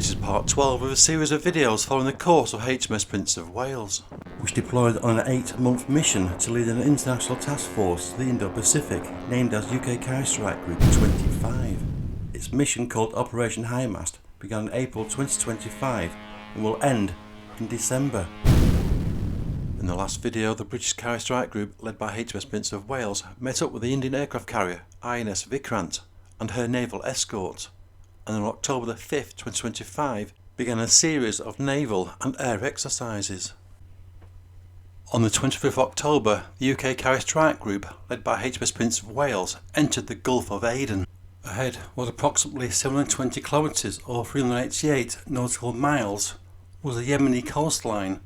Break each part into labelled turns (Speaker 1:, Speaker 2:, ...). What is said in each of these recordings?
Speaker 1: This is part 12 of a series of videos following the course of HMS Prince of Wales, which deployed on an 8-month mission to lead an international task force to the Indo-Pacific, named as UK Carrier Strike Group 25. Its mission, called Operation High Mast, began in April 2025 and will end in December. In the last video, the British Carrier Strike Group, led by HMS Prince of Wales, met up with the Indian aircraft carrier INS Vikrant and her naval escort, and on October the 5th, 2025, began a series of naval and air exercises. On the 25th of October, the UK Carrier Strike Group, led by HMS Prince of Wales, entered the Gulf of Aden. Ahead was approximately 720 kilometres or 388 nautical miles was the Yemeni coastline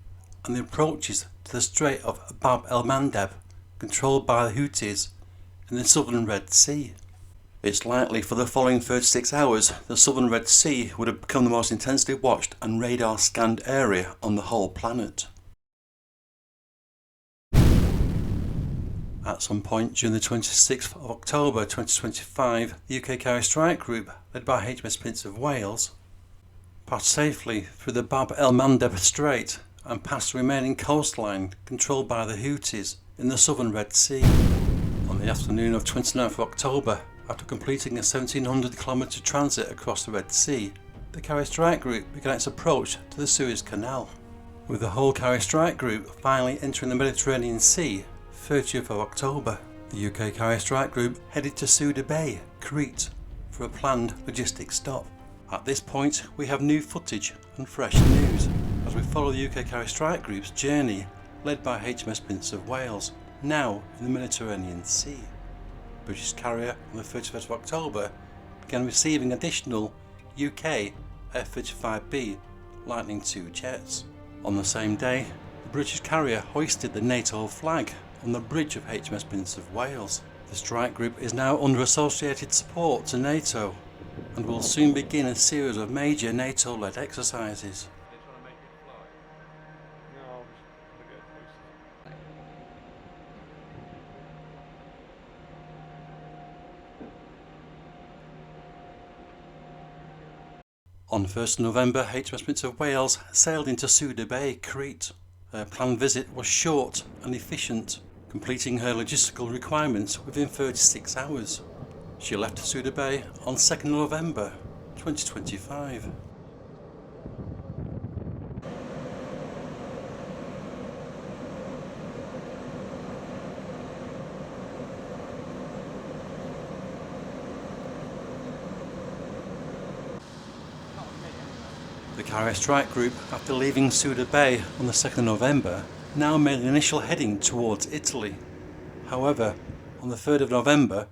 Speaker 1: and the approaches to the Strait of Bab el-Mandeb, controlled by the Houthis in the southern Red Sea. It's likely for the following 36 hours the southern Red Sea would have become the most intensely watched and radar scanned area on the whole planet. At some point during the 26th of October 2025, the UK Carrier Strike Group, led by HMS Prince of Wales, passed safely through the Bab el-Mandeb Strait and past the remaining coastline controlled by the Houthis in the southern Red Sea. On the afternoon of 29th of October, after completing a 1700 kilometre transit across the Red Sea, the Carrier Strike Group began its approach to the Suez Canal, with the whole Carrier Strike Group finally entering the Mediterranean Sea 30th of October. The UK Carrier Strike Group headed to Suda Bay, Crete, for a planned logistics stop. At this point, we have new footage and fresh news as we follow the UK Carrier Strike Group's journey, led by HMS Prince of Wales, now in the Mediterranean Sea. British carrier on the 31st of October began receiving additional UK F-35B Lightning II jets. On the same day, the British carrier hoisted the NATO flag on the bridge of HMS Prince of Wales. The strike group is now under associated support to NATO and will soon begin a series of major NATO-led exercises. On 1st November, HMS Prince of Wales sailed into Suda Bay, Crete. Her planned visit was short and efficient, completing her logistical requirements within 36 hours. She left Suda Bay on 2nd November 2025. The Carrier Strike Group, after leaving Suda Bay on the 2nd of November, now made an initial heading towards Italy. However, on the 3rd of November,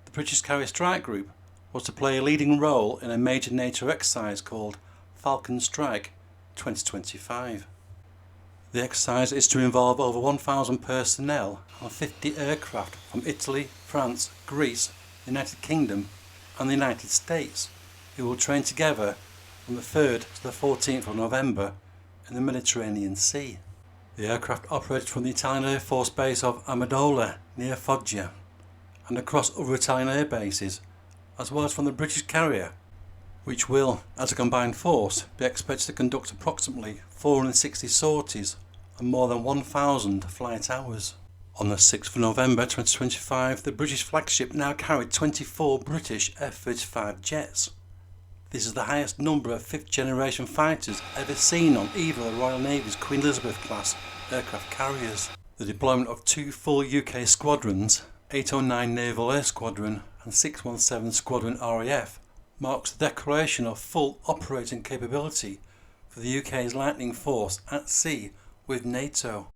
Speaker 1: the British Carrier Strike Group was to play a leading role in a major NATO exercise called Falcon Strike 2025. The exercise is to involve over 1,000 personnel on 50 aircraft from Italy, France, Greece, the United Kingdom and the United States, who will train together from the 3rd to the 14th of November in the Mediterranean Sea. The aircraft operated from the Italian Air Force base of Amendola near Foggia and across other Italian air bases, as well as from the British carrier, which will, as a combined force, be expected to conduct approximately 460 sorties and more than 1,000 flight hours. On the 6th of November 2025, the British flagship now carried 24 British F-35 jets. This is the highest number of 5th generation fighters ever seen on either of the Royal Navy's Queen Elizabeth class aircraft carriers. The deployment of 2 full UK squadrons, 809 Naval Air Squadron and 617 Squadron RAF, marks the declaration of full operating capability for the UK's lightning force at sea with NATO.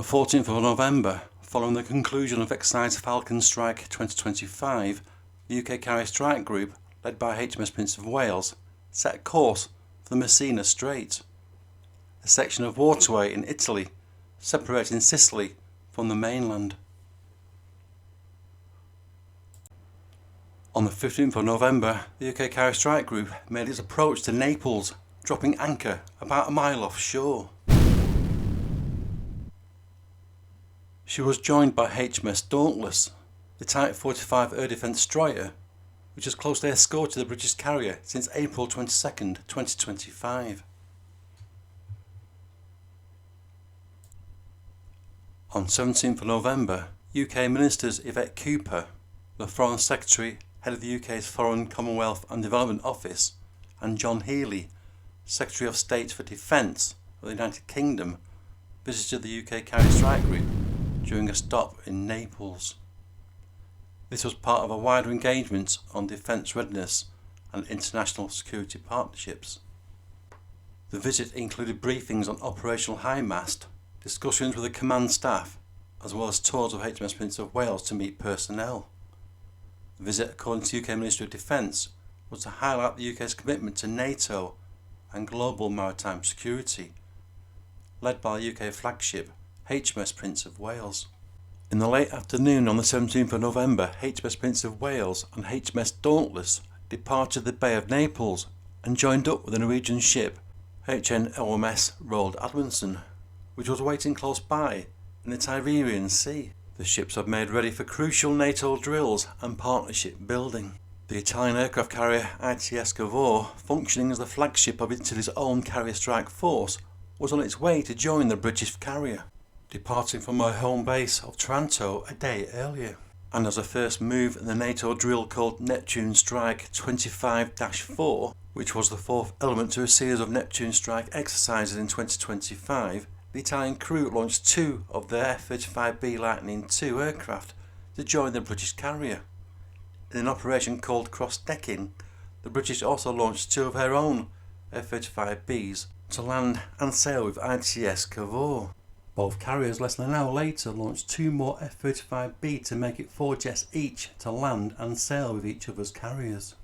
Speaker 1: the 14th of November, following the conclusion of Exercise Falcon Strike 2025, the UK Carrier Strike Group, led by HMS Prince of Wales, set course for the Messina Strait, a section of waterway in Italy separating Sicily from the mainland. On the 15th of November, the UK Carrier Strike Group made its approach to Naples, dropping anchor about a mile offshore. She was joined by HMS Dauntless, the Type 45 air defence destroyer, which has closely escorted the British carrier since April 22, 2025. On 17th of November, UK Ministers Yvette Cooper, the Foreign Secretary, Head of the UK's Foreign, Commonwealth and Development Office, and John Healey, Secretary of State for Defence of the United Kingdom, visited the UK Carrier Strike Group during a stop in Naples. This was part of a wider engagement on defence readiness and international security partnerships. The visit included briefings on operational high mast, discussions with the command staff, as well as tours of HMS Prince of Wales to meet personnel. The visit, according to UK Ministry of Defence, was to highlight the UK's commitment to NATO and global maritime security, led by the UK flagship HMS Prince of Wales. In the late afternoon on the 17th of November, HMS Prince of Wales and HMS Dauntless departed the Bay of Naples and joined up with the Norwegian ship HMS Roald Amundsen, which was waiting close by in the Tyrrhenian Sea. The ships had made ready for crucial NATO drills and partnership building. The Italian aircraft carrier ITS Cavour, functioning as the flagship of Italy's own carrier strike force, was on its way to join the British carrier, departing from her home base of Taranto a day earlier. And as a first move in the NATO drill called Neptune Strike 25-4, which was the fourth element to a series of Neptune Strike exercises in 2025, the Italian crew launched two of their F-35B Lightning II aircraft to join the British carrier. In an operation called cross-decking, the British also launched two of their own F-35Bs to land and sail with ITS Cavour. Both carriers less than an hour later launched two more F-35B to make it 4 jets each to land and sail with each other's carriers.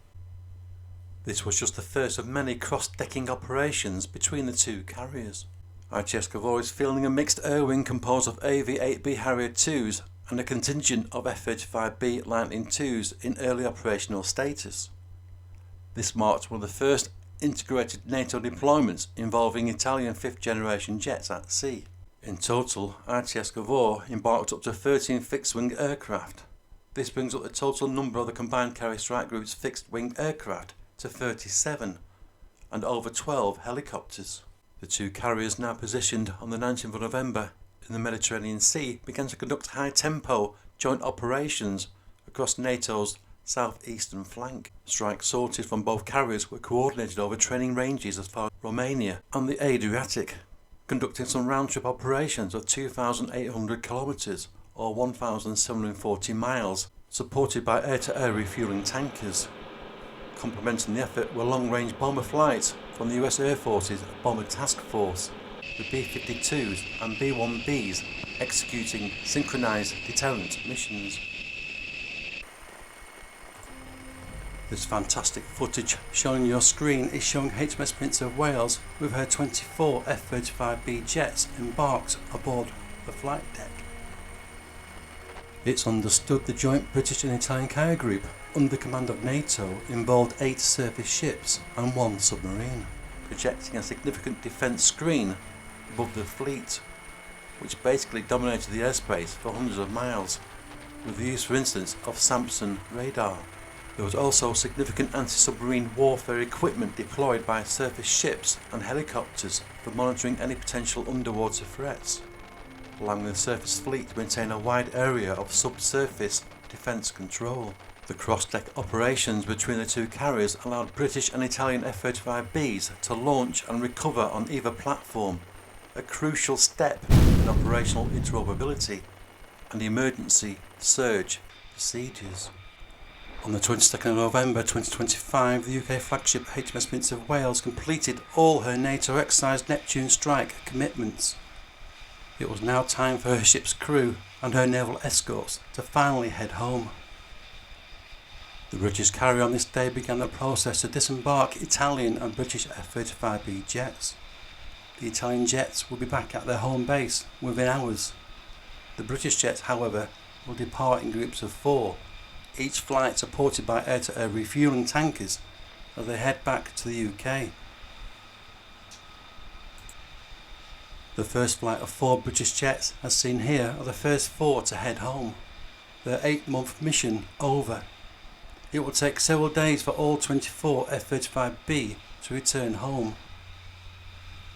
Speaker 1: This was just the first of many cross-decking operations between the two carriers. ITS Cavour is fielding a mixed air wing composed of AV-8B Harrier IIs and a contingent of F-35B Lightning IIs in early operational status. This marked one of the first integrated NATO deployments involving Italian 5th generation jets at sea. In total, ITS Cavour embarked up to 13 fixed-wing aircraft. This brings up the total number of the combined Carrier Strike Group's fixed-wing aircraft to 37, and over 12 helicopters. The two carriers, now positioned on the 19th of November in the Mediterranean Sea, began to conduct high-tempo joint operations across NATO's southeastern flank. Strike sorties from both carriers were coordinated over training ranges as far as Romania and the Adriatic, conducting some round-trip operations of 2,800 kilometres or 1,740 miles, supported by air-to-air refuelling tankers. Complementing the effort were long-range bomber flights from the US Air Force's Bomber Task Force, with B-52s and B-1Bs executing synchronised deterrent missions. This fantastic footage shown on your screen is showing HMS Prince of Wales with her 24 F-35B jets embarked aboard the flight deck. It's understood the joint British and Italian carrier group, under the command of NATO, involved 8 surface ships and 1 submarine, projecting a significant defence screen above the fleet, which basically dominated the airspace for hundreds of miles, with the use, for instance, of Samson radar. There was also significant anti-submarine warfare equipment deployed by surface ships and helicopters for monitoring any potential underwater threats, allowing the surface fleet to maintain a wide area of subsurface defence control. The cross-deck operations between the two carriers allowed British and Italian F-35Bs to launch and recover on either platform, a crucial step in operational interoperability and emergency surge procedures. On the 22nd of November 2025, the UK flagship HMS Prince of Wales completed all her NATO exercise Neptune Strike commitments. It was now time for her ship's crew and her naval escorts to finally head home. The British carrier on this day began the process to disembark Italian and British F-35B jets. The Italian jets will be back at their home base within hours. The British jets, however, will depart in groups of 4, each flight supported by air-to-air refuelling tankers as they head back to the UK. The first flight of 4 British jets, as seen here, are the first 4 to head home. Their 8-month mission over. It will take several days for all 24 F-35B to return home.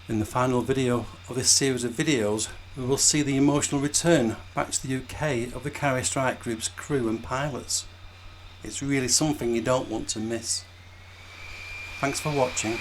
Speaker 1: In the final video of this series of videos, we will see the emotional return back to the UK of the Carrier Strike Group's crew and pilots. It's really something you don't want to miss. Thanks for watching.